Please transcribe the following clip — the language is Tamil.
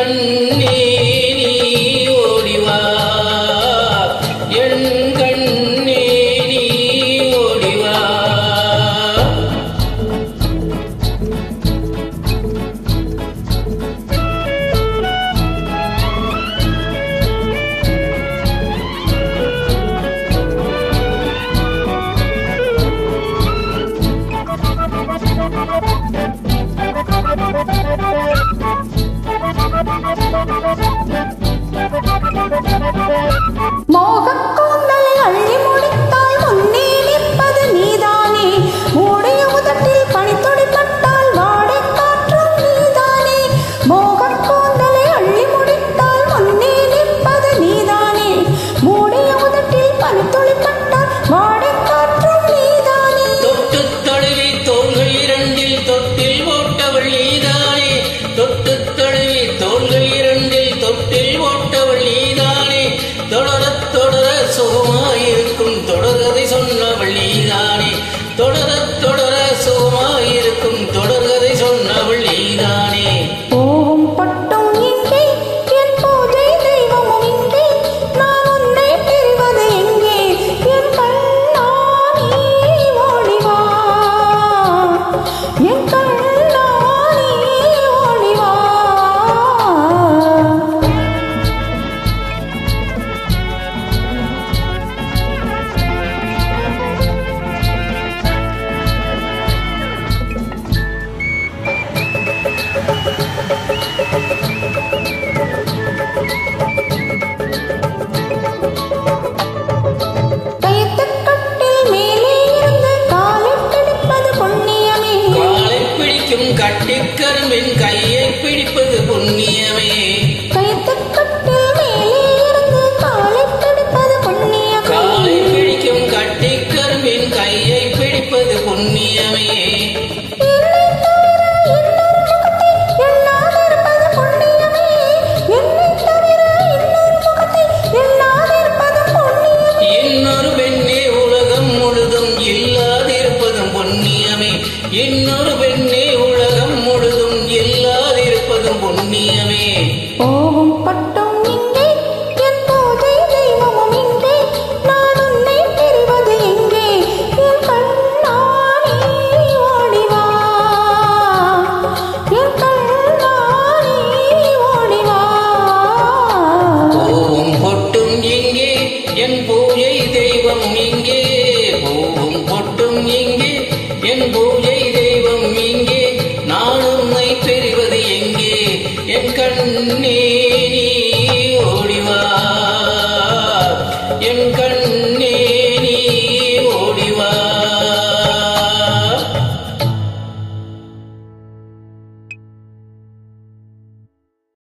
கண்ணே நீ ஓடிவா என் கண்ணே நீ ஓடிவா மோகக்கூந்தலை அள்ளி முடித்தால் முன்னே நிற்பது நீதானே மூடைய உதட்டில் பனித்துளி பட்டால் வாடை காற்றும் நீதானே மோகக்கூந்தலை அள்ளி முடித்தால் முன்னே நிற்பது நீதானே மூடைய உதட்டில் பனித்துளி பட்டால் வாடை காற்றும் நீதானே தொட்டு தழுவி தோள்கள் இரண்டில் தொட்டில் ஓட்டவள் நீதானே தொட்டு தழுவி தோள்கள் இரண்டில் தொட்டில் ஓட்டவள் நீதானே தொடர தொடர சுகமாயிருக்கும் தொடர்கதை சொன்னவள் நீதானே தொடர தொடர சுகமாயிருக்கும் தொடர்கதை சொன்னவள் நீதானே பூவும் பட்டும் இங்கே என் பூஜை தெய்வமும் இங்கே நான் உன்னை பிரிவது எங்கே என் கண்ணா நீ ஓடிவா என் கண்ணா நீ ஓடிவா கயிற்றுக்கட்டில் மேலே இருந்து காலை பிடிப்பது புண்ணியமே காலை பிடிக்கும் கட்டிக்கரும்பின் கையை பிடிப்பது புண்ணியமே கயிற்றுக்கட்டில் மேலே இருந்து காலை பிடிப்பது புண்ணியமே காலை பிடிக்கும் கட்டிக்கரும்பின் கையை பிடிப்பது புண்ணியமே